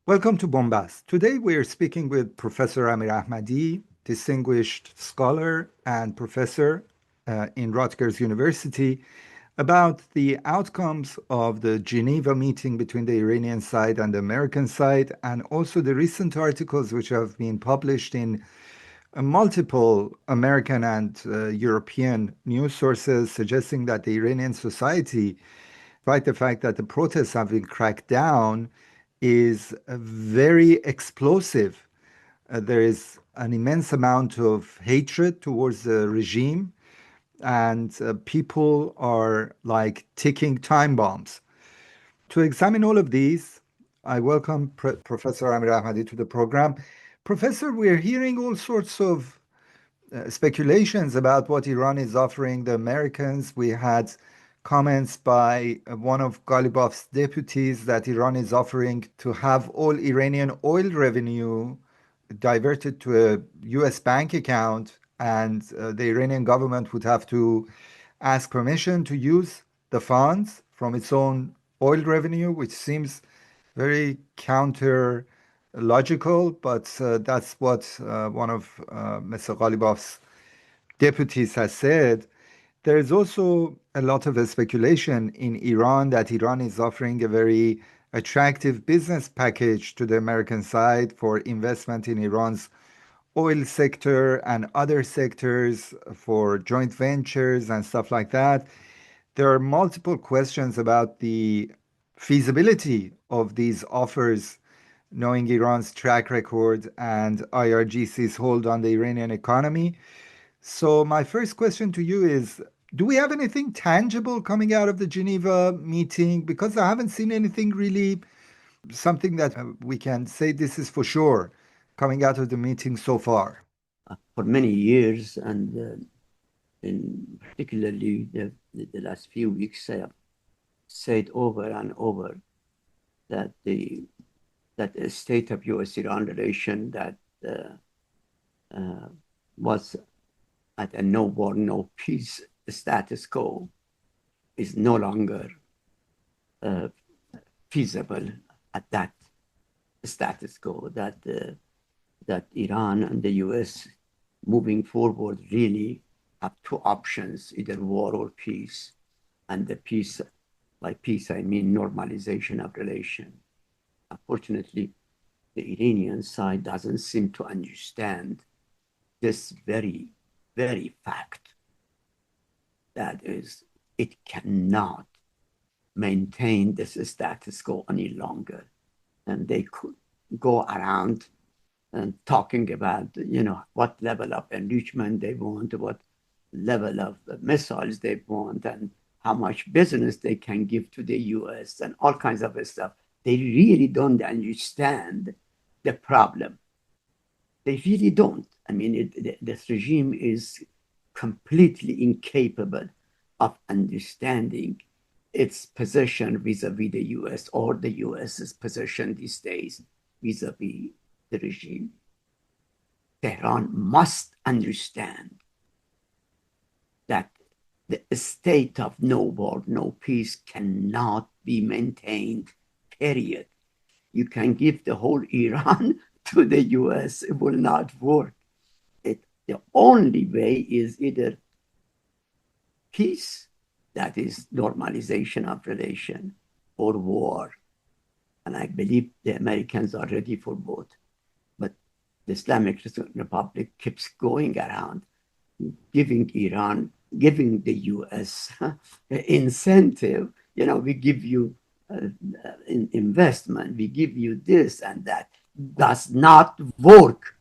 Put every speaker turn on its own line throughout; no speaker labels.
Welcome to Bombast. Today we are speaking with Professor Amirahmadi, distinguished scholar and professor in Rutgers University, about the outcomes of the Geneva meeting between the Iranian side and the American side, and also the recent articles which have been published in multiple American and European news sources suggesting that the Iranian society, despite the fact that the protests have been cracked down, is very explosive. There is an immense amount of hatred towards the regime, and people are like ticking time bombs. To examine all of these, I welcome Professor Amir Ahmadi to the program. Professor, we're hearing all sorts of speculations about what Iran is offering the Americans. We had comments by one of Ghalibaf's deputies that Iran is offering to have all Iranian oil revenue diverted to a US bank account, and the Iranian government would have to ask permission to use the funds from its own oil revenue, which seems very counter logical, but that's what one of Mr. Ghalibaf's deputies has said. There is also a lot of speculation in Iran that Iran is offering a very attractive business package to the American side for investment in Iran's oil sector and other sectors, for joint ventures and stuff like that. There are multiple questions about the feasibility of these offers, knowing Iran's track record and IRGC's hold on the Iranian economy. So, my first question to you is, do we have anything tangible coming out of the Geneva meeting? Because I haven't seen anything really, something that we can say this is for sure coming out of the meeting so far.
For many years, and in particularly the last few weeks, I have said over and over that the state of U.S.-Iran relation that was at a no war, no peace status quo is no longer feasible at that status quo, that Iran and the US moving forward really have two options, either war or peace. And the peace, by peace I mean normalization of relation. Unfortunately, the Iranian side doesn't seem to understand this very, very fact. That is, it cannot maintain this status quo any longer. And they could go around and talking about, what level of enrichment they want, what level of missiles they want, and how much business they can give to the US and all kinds of stuff. They really don't understand the problem. They really don't. I mean, this regime is completely incapable of understanding its position vis-a-vis the US, or the US's position these days vis-a-vis the regime. Tehran must understand that the state of no war, no peace cannot be maintained, period. You can give the whole Iran to the US, it will not work. The only way is either peace, that is normalization of relation, or war. And I believe the Americans are ready for both. But the Islamic Republic keeps going around, giving Iran, giving the US incentive. We give you investment, we give you this and that. Does not work.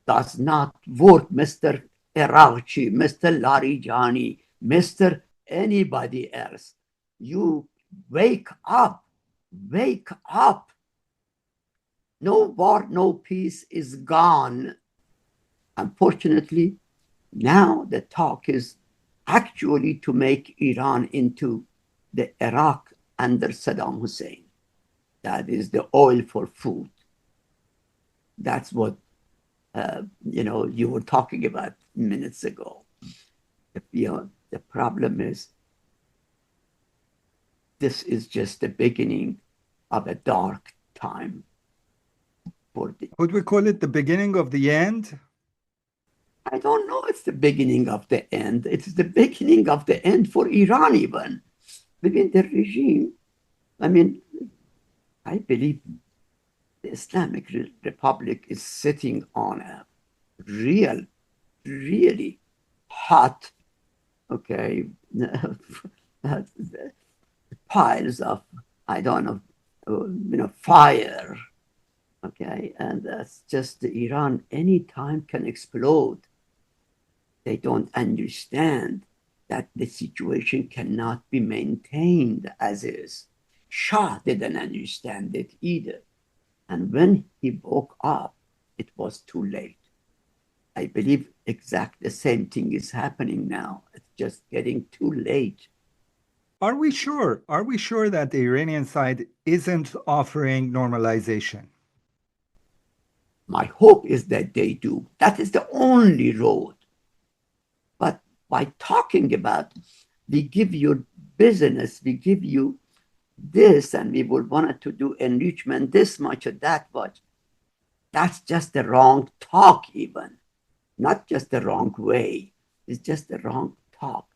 Does not work, Mr. Iraqi, Mr. Larijani, Mr. anybody else. You wake up. Wake up. No war, no peace is gone. Unfortunately, now the talk is actually to make Iran into the Iraq under Saddam Hussein. That is the oil for food. That's what you were talking about minutes ago. The problem is this is just the beginning of a dark time. for the.
Would we call it the beginning of the end?
I don't know. It's the beginning of the end. It's the beginning of the end for Iran even. Within the regime, I mean, I believe the Islamic Republic is sitting on a really hot, okay, piles of, I don't know, fire, okay, and that's just Iran anytime can explode. They don't understand that the situation cannot be maintained as is. Shah didn't understand it either. And when he woke up, it was too late. I believe exactly the same thing is happening now. It's just getting too late.
Are we sure? Are we sure that the Iranian side isn't offering normalization?
My hope is that they do. That is the only road. But by talking about, we give you business, we give you this, and we would want to do enrichment this much or that much, that's just the wrong talk, even. Not just the wrong way. It's just the wrong talk.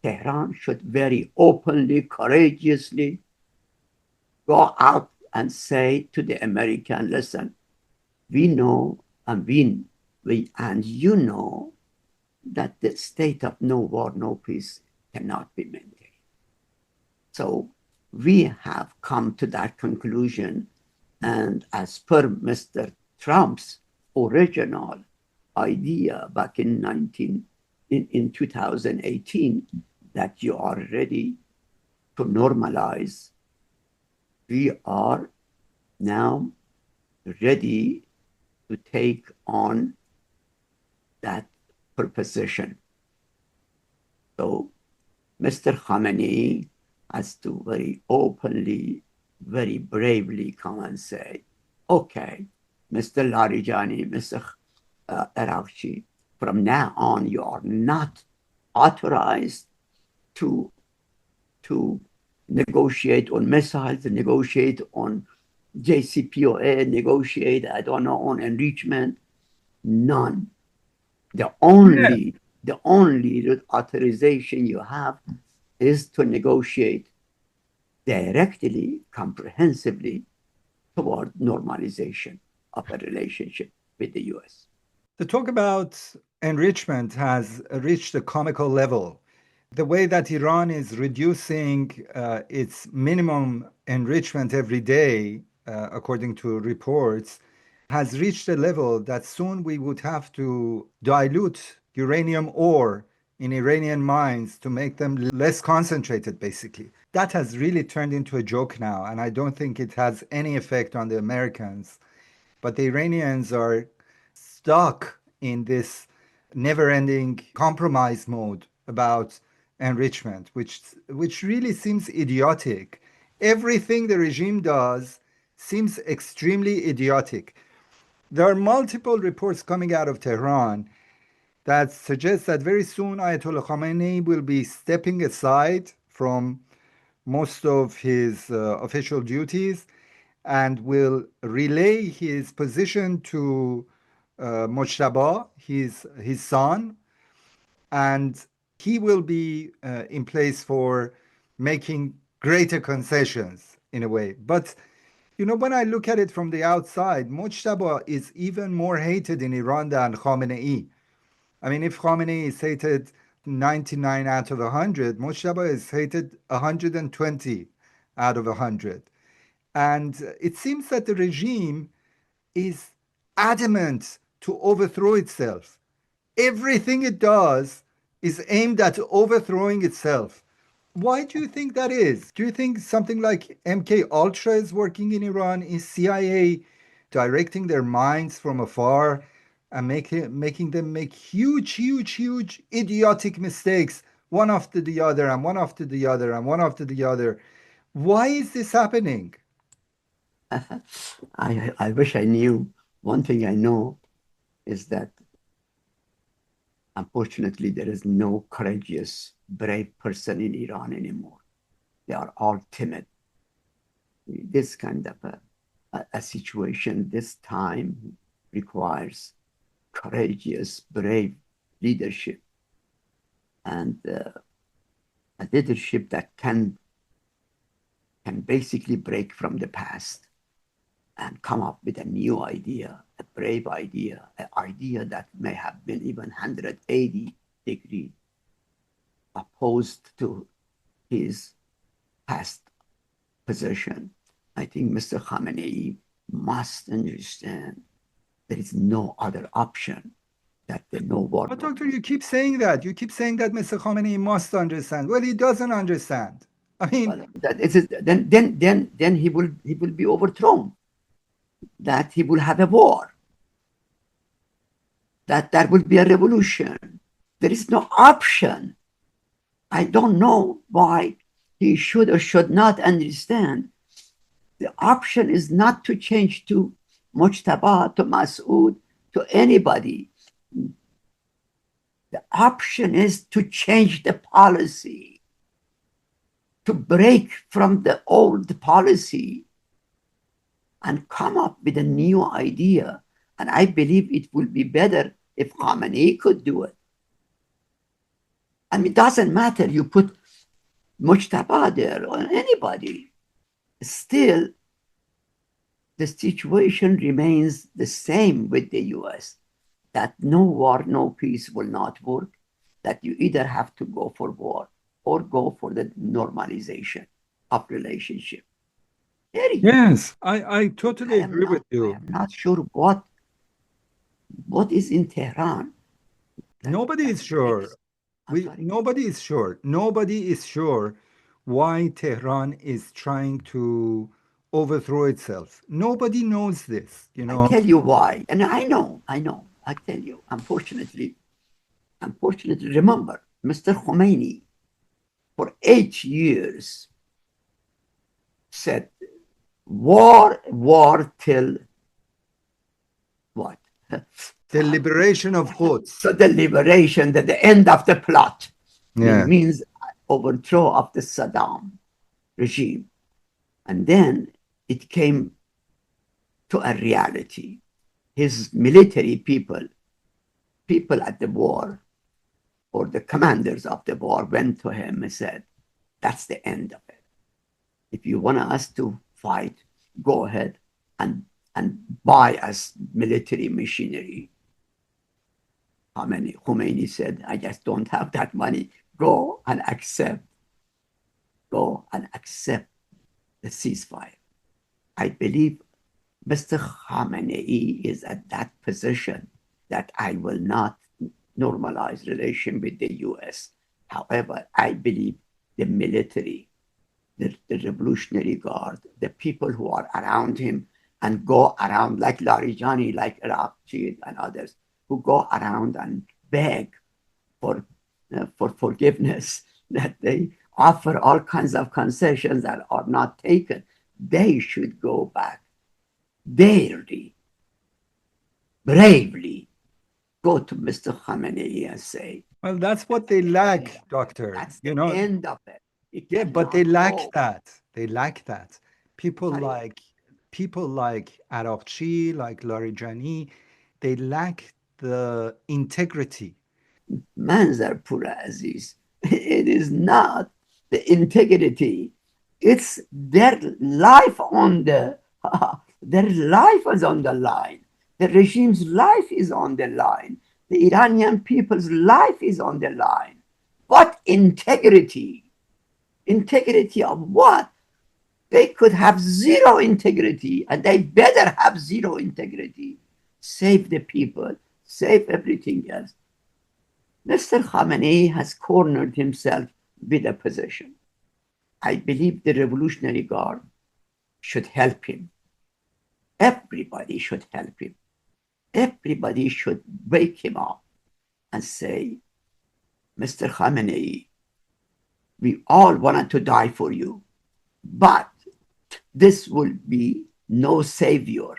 Tehran should very openly, courageously go out and say to the American, listen, we know and we and you know that the state of no war, no peace cannot be maintained. So we have come to that conclusion. And as per Mr. Trump's original idea back in 2018, that you are ready to normalize, we are now ready to take on that proposition. So Mr. Khamenei has to very openly, very bravely come and say, okay, Mr. Larijani, Mr. Araghchi, from now on, you are not authorized to negotiate on missiles, negotiate on JCPOA, negotiate, I don't know, on enrichment. None. The only authorization you have is to negotiate directly, comprehensively toward normalization of a relationship with the US.
The talk about enrichment has reached a comical level. The way that Iran is reducing its minimum enrichment every day, according to reports, has reached a level that soon we would have to dilute uranium ore in Iranian mines to make them less concentrated, basically. That has really turned into a joke now, and I don't think it has any effect on the Americans. But the Iranians are stuck in this never-ending compromise mode about enrichment, which really seems idiotic. Everything the regime does seems extremely idiotic. There are multiple reports coming out of Tehran that suggest that very soon Ayatollah Khamenei will be stepping aside from most of his official duties and will relay his position to Mojtaba, his son, and he will be in place for making greater concessions in a way. But when I look at it from the outside, Mojtaba is even more hated in Iran than Khamenei. I mean, if Khamenei is hated 99 out of 100, Mojtaba is hated 120 out of 100. And it seems that the regime is adamant to overthrow itself. Everything it does is aimed at overthrowing itself. Why do you think that is? Do you think something like MK Ultra is working in Iran? Is CIA directing their minds from afar and making them make huge, idiotic mistakes, one after the other and one after the other and one after the other? Why is this happening?
I wish I knew. One thing I know is that unfortunately there is no courageous, brave person in Iran anymore. They are all timid. This kind of a situation this time requires courageous, brave leadership, and a leadership that can basically break from the past and come up with a new idea, a brave idea, an idea that may have been even 180 degrees opposed to his past position. I think Mr. Khamenei must understand there is no other option, that the no war.
But doctor, you keep saying that. You keep saying that Mr. Khamenei must understand. Well, he doesn't understand. I mean,
Well, then he will be overthrown. That he will have a war. That there will be a revolution. There is no option. I don't know why he should or should not understand. The option is not to change to Mujtaba, to Masoud, to anybody. The option is to change the policy, to break from the old policy and come up with a new idea. And I believe it will be better if Khamenei could do it. I mean, it doesn't matter. You put Mujtaba there or anybody. Still, the situation remains the same with the US, that no war, no peace will not work, that you either have to go for war or go for the normalization of relationship.
Yes, I totally agree with you.
I am not sure what is in Tehran.
Nobody is sure. Nobody is sure. Nobody is sure why Tehran is trying to overthrow itself. Nobody knows this, you know.
I tell you why. And I know. I tell you, unfortunately, remember, Mr. Khomeini, for 8 years, said, war till what?
The liberation of Quds.
So the liberation, the end of the plot.
Yeah.
It means overthrow of the Saddam regime. And then it came to a reality. His military people at the war, or the commanders of the war, went to him and said, that's the end of it. If you want us to fight, go ahead and buy us military machinery. Khomeini said, I just don't have that money. Go and accept the ceasefire. I believe Mr. Khamenei is at that position that I will not normalize relation with the US. However, I believe the military, the Revolutionary Guard, the people who are around him and go around like Larijani, like Arabchi and others, who go around and beg for forgiveness, that they offer all kinds of concessions that are not taken. They should go back daily, bravely, go to Mr. Khamenei and say,
well, that's what they lack, doctor.
That's the end of it.
Yeah, but they lack that. They lack that. People like Araqchi, like Larijani, they lack the integrity.
Manzar Pura Aziz, it is not the integrity. It's their life on their life is on the line. The regime's life is on the line. The Iranian people's life is on the line. What integrity? Integrity of what? They could have zero integrity, and they better have zero integrity. Save the people, save everything else. Mr. Khamenei has cornered himself with a position. I believe the Revolutionary Guard should help him. Everybody should help him. Everybody should wake him up and say, Mr. Khamenei, we all wanted to die for you, but this will be no savior.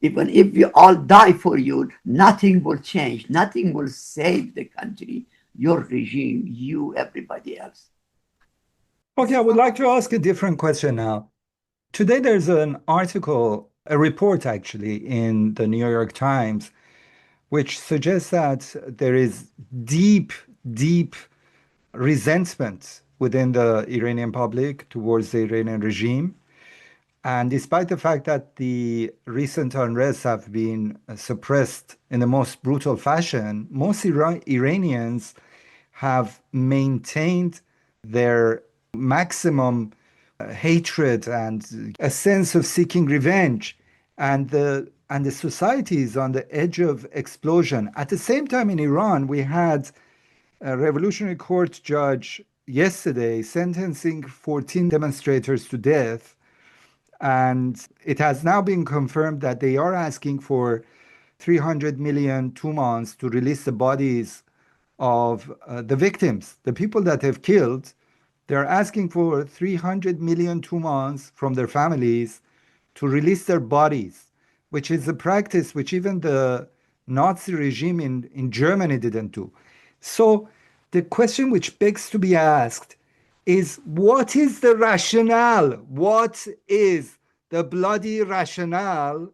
Even if we all die for you, nothing will change. Nothing will save the country, your regime, you, everybody else.
Okay, I would like to ask a different question now. Today, there's an article a report actually in the New York Times, which suggests that there is deep, deep resentment within the Iranian public towards the Iranian regime. And despite the fact that the recent unrest have been suppressed in the most brutal fashion, most Iranians have maintained their maximum hatred and a sense of seeking revenge, and the society is on the edge of explosion. At the same time, in Iran, we had a revolutionary court judge yesterday sentencing 14 demonstrators to death, and it has now been confirmed that they are asking for 300 million tumans to release the bodies of the victims, the people that have killed. They're asking for 300 million tumans from their families to release their bodies, which is a practice which even the Nazi regime in Germany didn't do. So the question which begs to be asked is, what is the rationale? What is the bloody rationale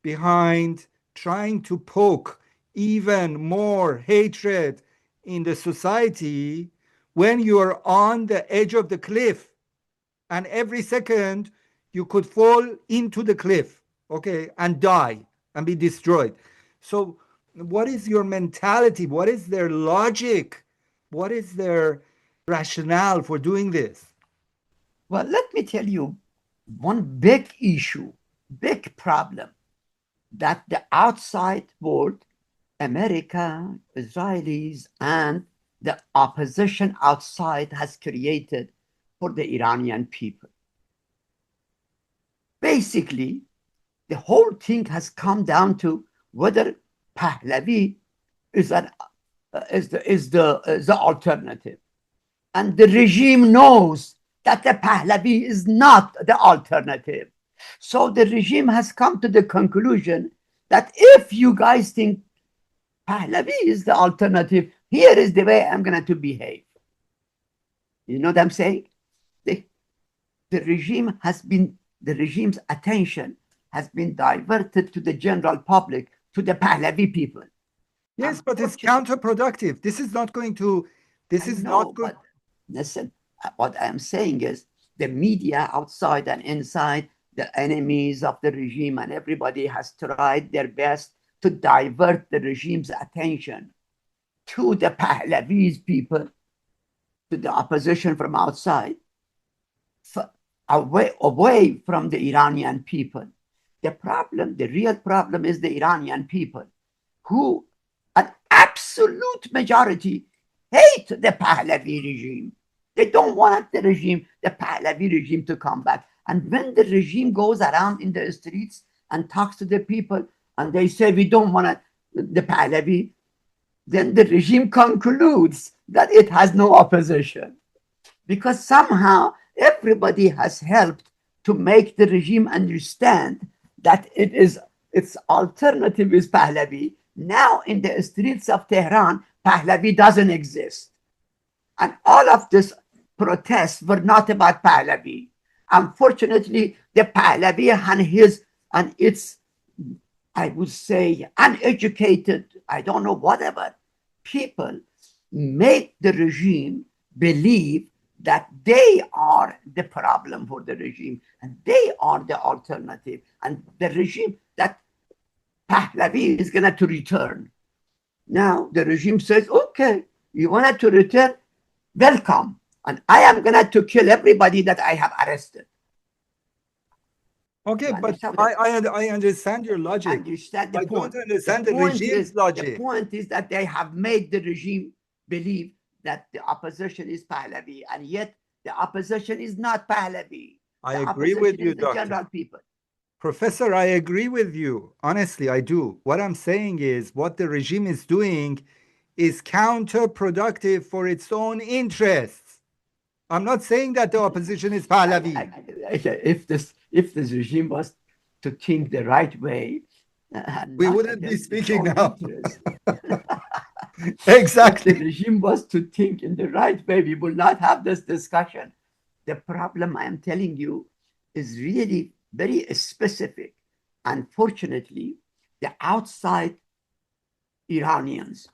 behind trying to poke even more hatred in the society when you are on the edge of the cliff and every second you could fall into the cliff, okay, and die and be destroyed? So what is your mentality? What is their logic? What is their rationale for doing this?
Well, let me tell you one big issue, big problem that the outside world, America, Israelis, and the opposition outside has created for the Iranian people. Basically, the whole thing has come down to whether Pahlavi is the alternative. And the regime knows that the Pahlavi is not the alternative. So the regime has come to the conclusion that if you guys think Pahlavi is the alternative, here is the way I'm going to behave. You know what I'm saying? The regime's attention has been diverted to the general public, to the Pahlavi people.
Yes, but it's counterproductive. This is not going to, this is not good.
But listen, what I'm saying is the media outside and inside, the enemies of the regime, and everybody has tried their best to divert the regime's attention to the Pahlavi's people, to the opposition from outside, away from the Iranian people. The real problem is the Iranian people, who an absolute majority hate the Pahlavi regime. They don't want the Pahlavi regime to come back. And when the regime goes around in the streets and talks to the people and they say, we don't want the Pahlavi, then the regime concludes that it has no opposition. Because somehow everybody has helped to make the regime understand that its alternative is Pahlavi. Now in the streets of Tehran, Pahlavi doesn't exist. And all of these protests were not about Pahlavi. Unfortunately, the Pahlavi and its, I would say, uneducated, I don't know, whatever, people make the regime believe that they are the problem for the regime and they are the alternative, and the regime that Pahlavi is going to return. Now the regime says, okay, you wanted to return, welcome, and I am going to kill everybody that I have arrested.
Okay, but I understand your logic.
Understand the point.
Don't understand the regime's logic.
The point is that they have made the regime believe that the opposition is Pahlavi, and yet the opposition is not Pahlavi.
I agree with you,
Doctor. General people.
Professor, I agree with you. Honestly, I do. What I'm saying is what the regime is doing is counterproductive for its own interests. I'm not saying that the opposition is Pahlavi.
If this regime was to think the right way,
we wouldn't be speaking now. Exactly.
If the regime was to think in the right way, we would not have this discussion. The problem I am telling you is really very specific. Unfortunately, the outside Iranians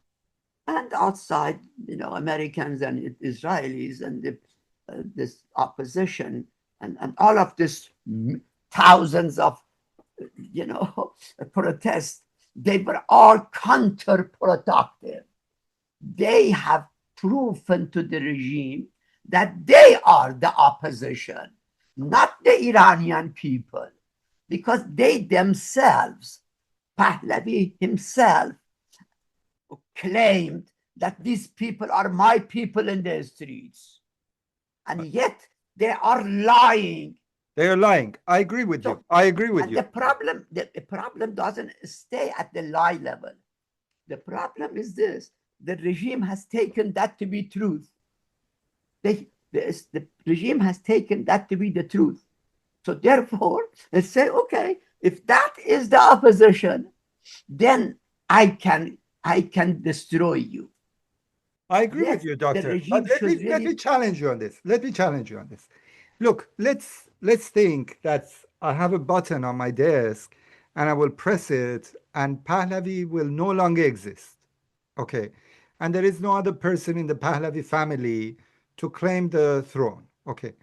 and outside, Americans and Israelis and this opposition and all of this thousands of, protests, they were all counterproductive. They have proven to the regime that they are the opposition, not the Iranian people, because they themselves, Pahlavi himself, claimed that these people are my people in the streets. And yet they are lying.
They are lying. I agree with you. I agree with you.
The problem doesn't stay at the lie level. The problem is this. The regime has taken that to be truth. The regime has taken that to be the truth. So therefore, they say, okay, if that is the opposition, then I can destroy you.
I agree with you, doctor. But let me challenge you on this. Look, let's think that I have a button on my desk and I will press it and Pahlavi will no longer exist. Okay. And there is no other person in the Pahlavi family to claim the throne. Okay.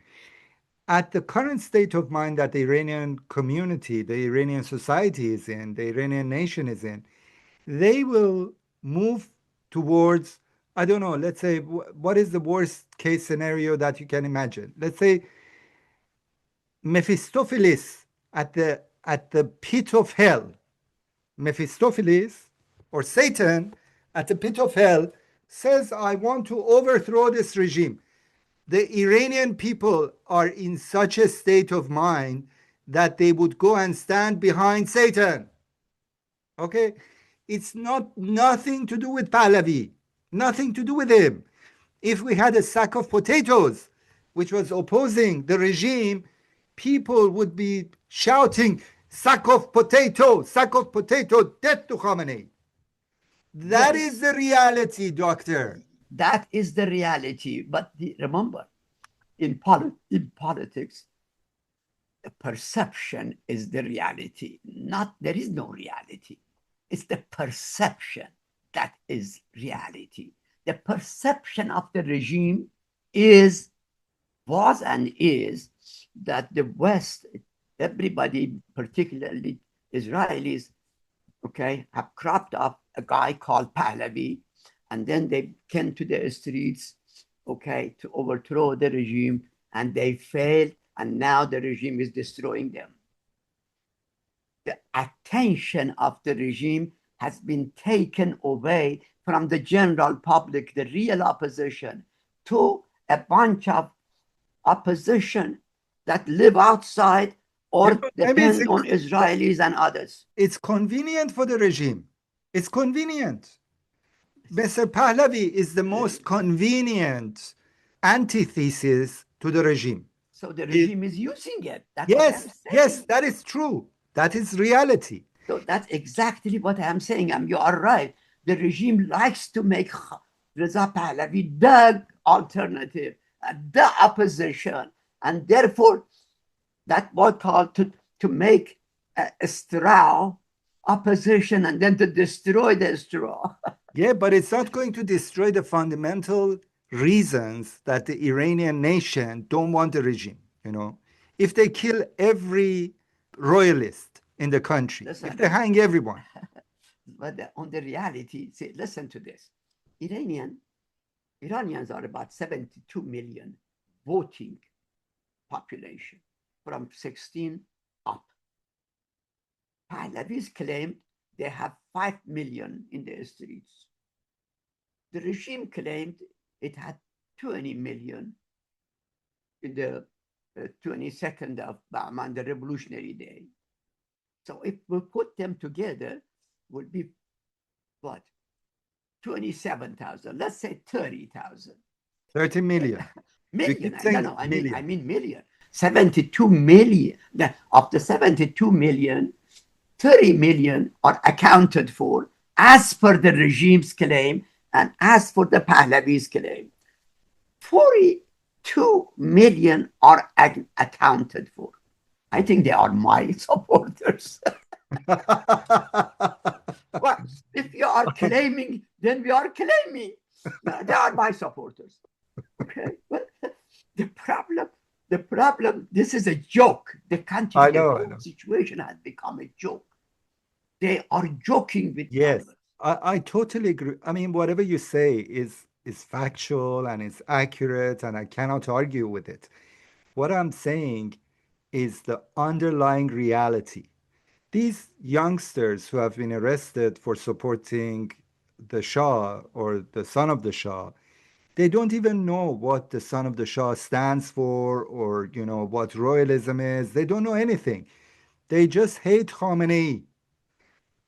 At the current state of mind that the Iranian community, the Iranian society is in, the Iranian nation is in, they will move towards, I don't know, let's say, what is the worst case scenario that you can imagine? Let's say Mephistopheles at the pit of hell, Mephistopheles or Satan at the pit of hell says, I want to overthrow this regime. The Iranian people are in such a state of mind that they would go and stand behind Satan. Okay? It's nothing to do with Pahlavi, nothing to do with him. If we had a sack of potatoes which was opposing the regime, people would be shouting, sack of potato, death to Khamenei. That is the reality, doctor.
That is the reality. But remember, in politics, the perception is the reality. There is no reality. It's the perception that is reality. The perception of the regime was and is that the West, everybody, particularly Israelis, okay, have cropped up a guy called Pahlavi, and then they came to the streets, okay, to overthrow the regime, and they failed, and now the regime is destroying them. The attention of the regime has been taken away from the general public, the real opposition, to a bunch of opposition that live outside or depend on Israelis and others.
It's convenient for the regime. It's convenient. Mr. Pahlavi is the most convenient antithesis to the regime.
So the regime is using it. That's
yes, that is true. That is reality.
So that's exactly what I'm saying. You are right. The regime likes to make Reza Pahlavi the alternative, the opposition, and therefore that was called to make a straw opposition and then to destroy the straw.
Yeah, but it's not going to destroy the fundamental reasons that the Iranian nation don't want the regime. If they kill every royalist in the country, if they hang everyone.
But on the reality, see, listen to this. Iranians are about 72 million voting population from 16 up. Pahlavis claimed they have 5 million in the streets. The regime claimed it had 20 million in the 22nd of Bahman, the Revolutionary Day. So if we put them together, would be what? 27,000. Let's say 30,000.
30 million.
Million. No, I mean million. 72 million. Of the 72 million, 30 million are accounted for as per the regime's claim and as for the Pahlavi's claim. 42 million are accounted for. I think they are my supporters. Well, if you are claiming, then we are claiming. They are my supporters. Okay, but the problem, this is a joke. The country, the whole situation has become a joke. They are joking with
Yes,
numbers.
I totally agree. I mean, whatever you say is factual and it's accurate, and I cannot argue with it. What I'm saying is the underlying reality. These youngsters who have been arrested for supporting the Shah or the son of the Shah, they don't even know what the son of the Shah stands for, or what royalism is. They don't know anything. They just hate Khamenei.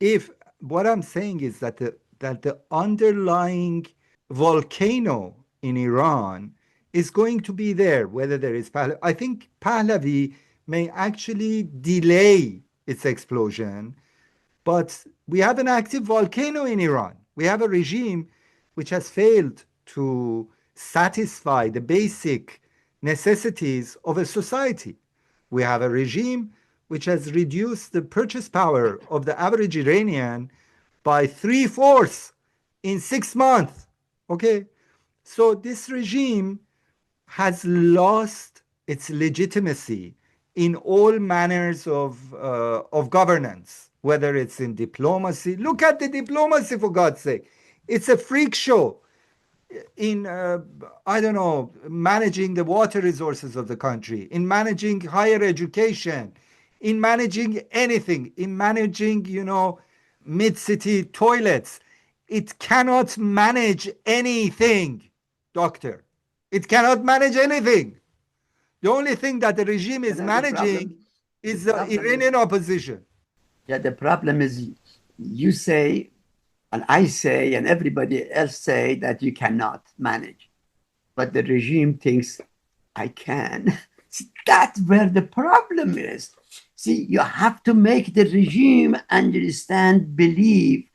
If What I'm saying is that the underlying volcano in Iran is going to be there, whether there is Pahlavi. I think Pahlavi may actually delay its explosion, but we have an active volcano in Iran. We have a regime which has failed to satisfy the basic necessities of a society. We have a regime which has reduced the purchase power of the average Iranian by three-fourths in 6 months. Okay? So this regime has lost its legitimacy in all manners of governance, whether it's in diplomacy. Look at the diplomacy, for God's sake. It's a freak show in, I don't know, managing the water resources of the country, in managing higher education, in managing anything, in managing, mid-city toilets. It cannot manage anything, doctor. It cannot manage anything. The only thing that the regime is managing
The
is the
problem
Iranian opposition.
Yeah, the problem is you say, and I say, and everybody else say that you cannot manage. But the regime thinks I can. That's where the problem is. See, you have to make the regime understand, believe,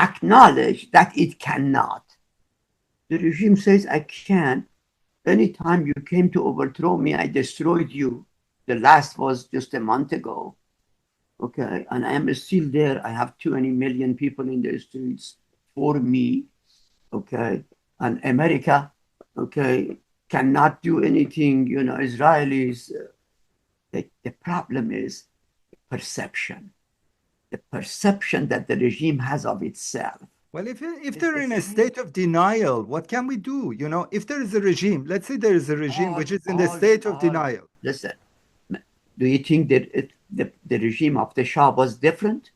acknowledge that it cannot. The regime says, I can. Anytime you came to overthrow me, I destroyed you. The last was just a month ago. Okay, and I am still there. I have 20 million people in the streets for me. Okay, and America, okay, cannot do anything. Israelis. The problem is perception. The perception that the regime has of itself.
Well, if they're in a state of denial, what can we do? If there is a regime, let's say there is a regime which is in the state of denial.
Listen, do you think that the regime of the Shah was different?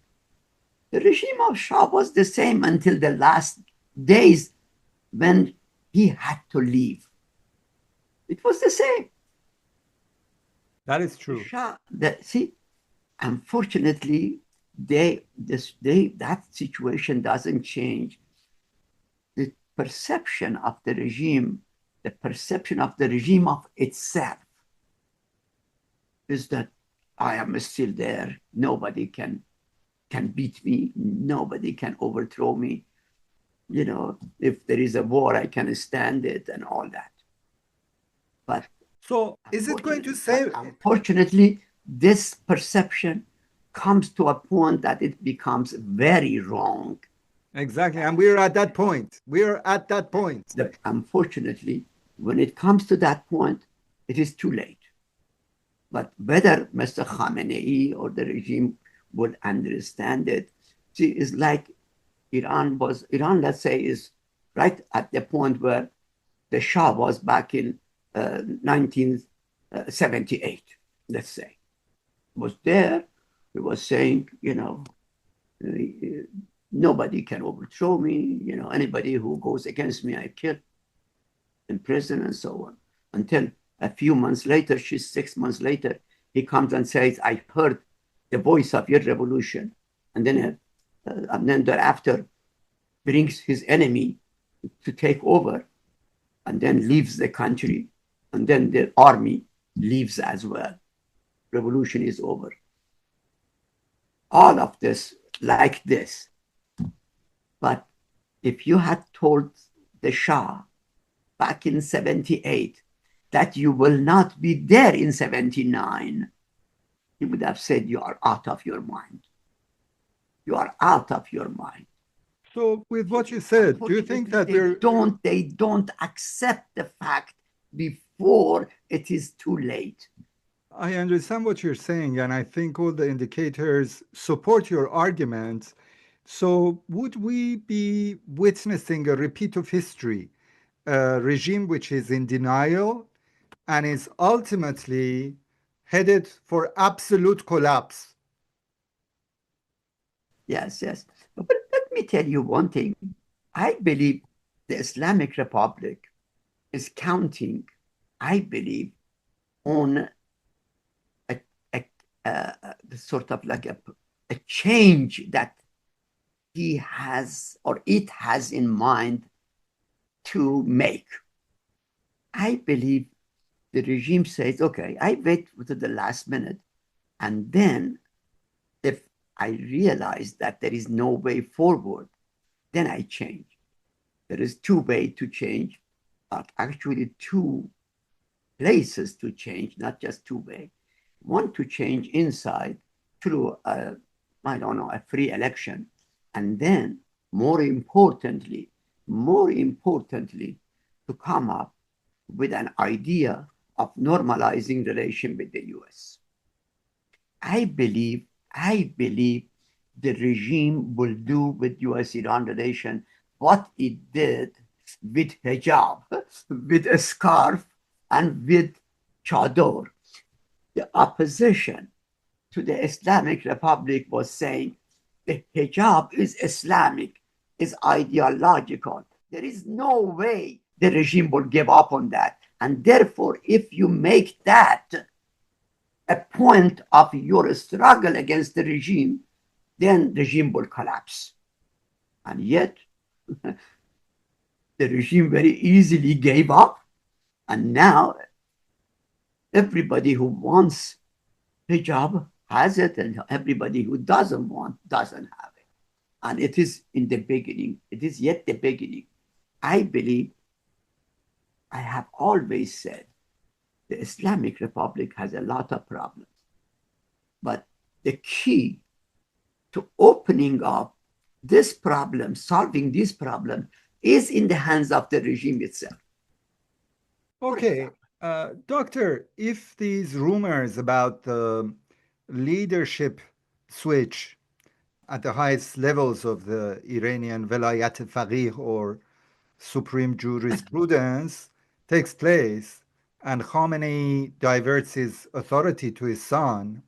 The regime of Shah was the same until the last days when he had to leave. It was the same.
That is true.
Shah, unfortunately, that situation doesn't change. The perception of the regime of itself is that I am still there. Nobody can beat me. Nobody can overthrow me. If there is a war, I can stand it and all that. But
so is it going to say?
Unfortunately, this perception comes to a point that it becomes very wrong.
Exactly, and we're at that point.
Unfortunately, when it comes to that point, it is too late. But whether Mr. Khamenei or the regime would understand it, see, it's like Iran, let's say, is right at the point where the Shah was back in 1978, let's say. Was there, he was saying, nobody can overthrow me, anybody who goes against me, I kill, in prison and so on. Until a few months later, 6 months later, he comes and says, I heard the voice of your revolution. And then thereafter brings his enemy to take over, and then leaves the country. And then the army leaves as well. Revolution is over. All of this like this. But if you had told the Shah back in 78 that you will not be there in 79, he would have said, "You are out of your mind. You are out of your mind."
So, with what you said, do you think
Unfortunately,
that we're
they don't accept the fact before it is too late.
I understand what you're saying, and I think all the indicators support your argument. So, would we be witnessing a repeat of history, a regime which is in denial and is ultimately headed for absolute collapse?
Yes, yes. But let me tell you one thing. I believe the Islamic Republic is counting, I believe, on a, a, sort of like a change that he has or it has in mind to make. I believe the regime says, okay, I wait to the last minute. And then if I realize that there is no way forward, then I change. There is two ways to change, but actually two places to change, not just two ways. One to change inside through I don't know, a free election. And then more importantly, to come up with an idea of normalizing relation with the US. I believe the regime will do with US-Iran relation what it did with hijab, with a scarf, and with chador. The opposition to the Islamic Republic was saying the hijab is Islamic, is ideological. There is no way the regime will give up on that. And therefore, if you make that a point of your struggle against the regime, then the regime will collapse. And yet, the regime very easily gave up. And now, everybody who wants hijab has it, and everybody who doesn't want doesn't have it. And it is in the beginning. It is yet the beginning. I believe, I have always said, the Islamic Republic has a lot of problems. But the key to opening up this problem, solving this problem, is in the hands of the regime itself.
Okay, Doctor, if these rumors about the leadership switch at the highest levels of the Iranian Velayat Faqih or supreme jurisprudence takes place and Khamenei diverts his authority to his son,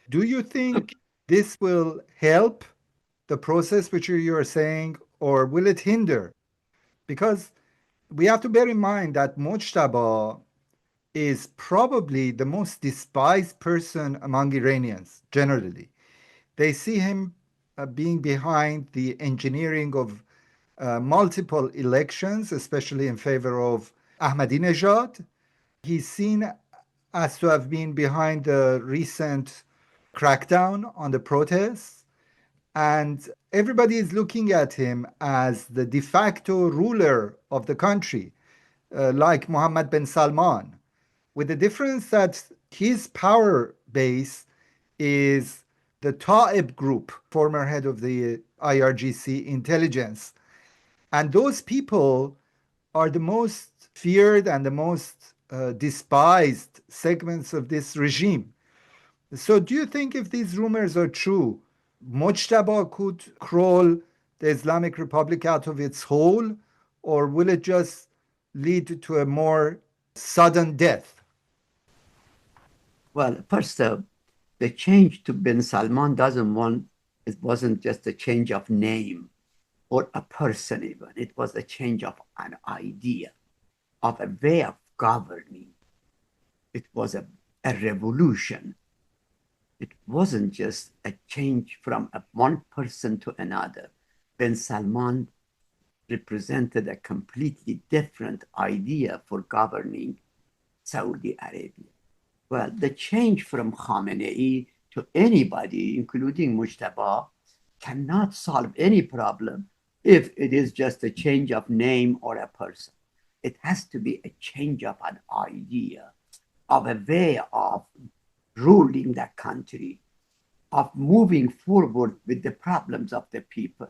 do you think this will help the process which you are saying, or will it hinder? Because we have to bear in mind that Mojtaba is probably the most despised person among Iranians generally. They see him being behind the engineering of multiple elections, especially in favor of Ahmadinejad. He's seen as to have been behind the recent crackdown on the protests. And everybody is looking at him as the de facto ruler of the country, like Mohammed bin Salman, with the difference that his power base is the Ta'ib group, former head of the IRGC intelligence. And those people are the most feared and the most despised segments of this regime. So, do you think if these rumors are true, Mojtaba could crawl the Islamic Republic out of its hole, or will it just lead to a more sudden death?
Well, first, the change to bin Salman doesn't want, it wasn't just a change of name or a person even. It was a change of an idea, of a way of governing. It was a revolution. It wasn't just a change from one person to another. Bin Salman represented a completely different idea for governing Saudi Arabia. Well, the change from Khamenei to anybody, including Mujtaba, cannot solve any problem if it is just a change of name or a person. It has to be a change of an idea, of a way of ruling the country, of moving forward with the problems of the people.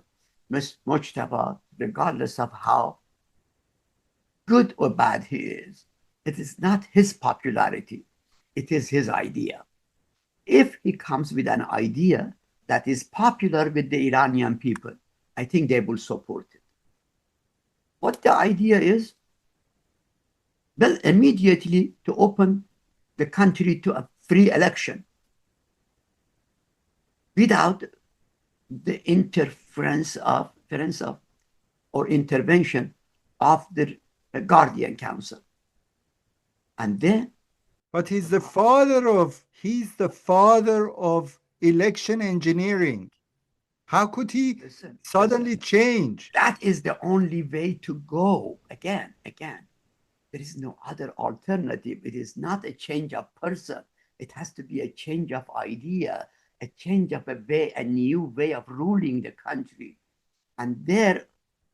Mujtaba, regardless of how good or bad he is, it is not his popularity, it is his idea. If he comes with an idea that is popular with the Iranian people, I think they will support it. What the idea is, well, immediately to open the country to a free election without the interference of or intervention of the Guardian Council. And then,
But he's the father of election engineering. How could he suddenly change?
That is the only way to go. Again, there is no other alternative. It is not a change of person. It has to be a change of idea, a change of a way, a new way of ruling the country. And there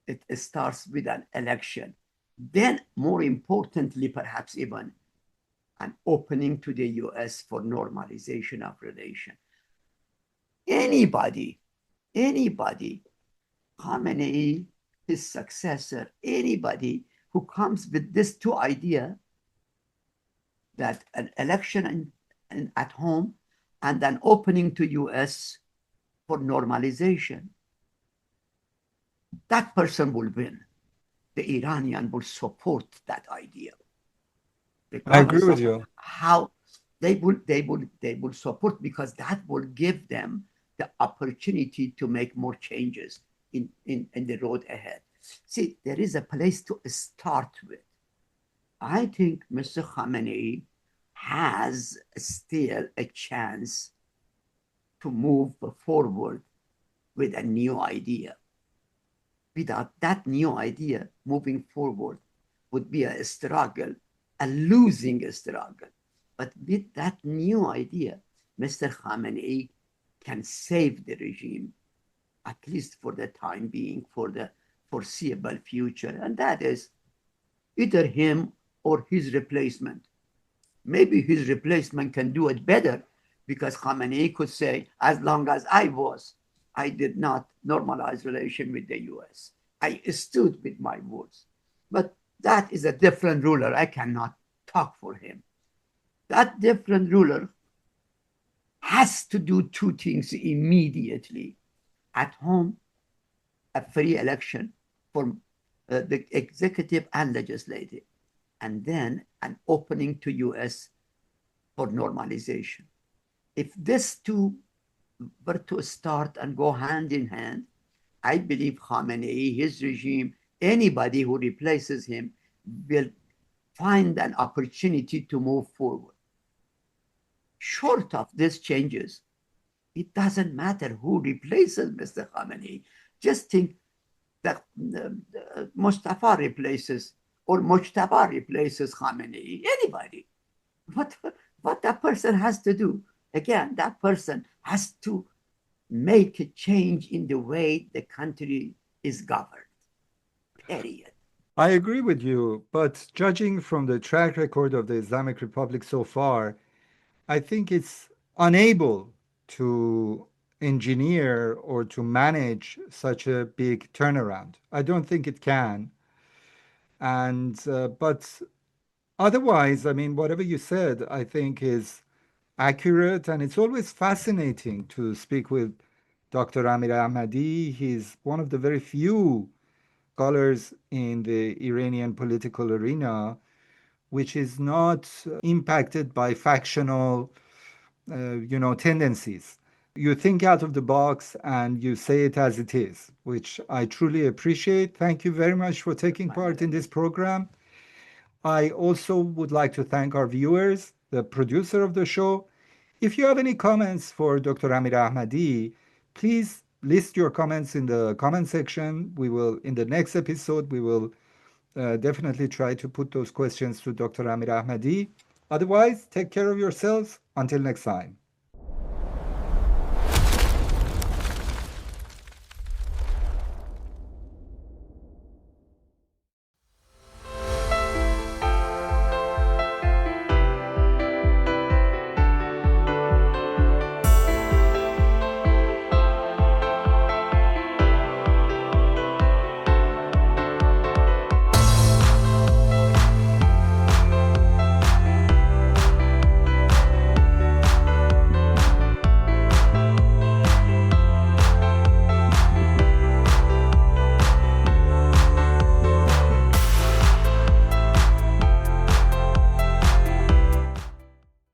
it starts with an election. Then, more importantly, perhaps even an opening to the US for normalization of relation. Anybody, Khamenei, his successor, anybody who comes with this two idea that an election at home and an opening to US for normalization, that person will win. The Iranian will support that idea.
I agree with you.
How they will support, because that will give them the opportunity to make more changes in the road ahead. See, there is a place to start with. I think Mr. Khamenei has still a chance to move forward with a new idea. Without that new idea, moving forward would be a struggle, a losing struggle. But with that new idea, Mr. Khamenei can save the regime, at least for the time being, for the foreseeable future. And that is either him or his replacement. Maybe his replacement can do it better, because Khamenei could say, as long as I did not normalize relation with the US. I stood with my words. But that is a different ruler. I cannot talk for him. That different ruler has to do two things immediately. At home, a free election for the executive and legislative, and then an opening to US for normalization. If these two were to start and go hand in hand, I believe Khamenei, his regime, anybody who replaces him will find an opportunity to move forward. Short of these changes, it doesn't matter who replaces Mr. Khamenei. Just think that Mustafa replaces or Mujtaba replaces Khamenei. Anybody. What that person has to do, again, that person has to make a change in the way the country is governed. Period.
I agree with you, but judging from the track record of the Islamic Republic so far, I think it's unable to engineer or to manage such a big turnaround. I don't think it can. And but otherwise, I mean, whatever you said, I think is accurate, and it's always fascinating to speak with Dr. Amirahmadi. He's one of the very few scholars in the Iranian political arena which is not impacted by factional, tendencies. You think out of the box and you say it as it is, which I truly appreciate. Thank you very much for taking part in this program. I also would like to thank our viewers, the producer of the show. If you have any comments for Dr. Amirahmadi, please list your comments in the comment section. In the next episode, we will definitely try to put those questions to Dr. Amirahmadi. Otherwise, take care of yourselves. Until next time.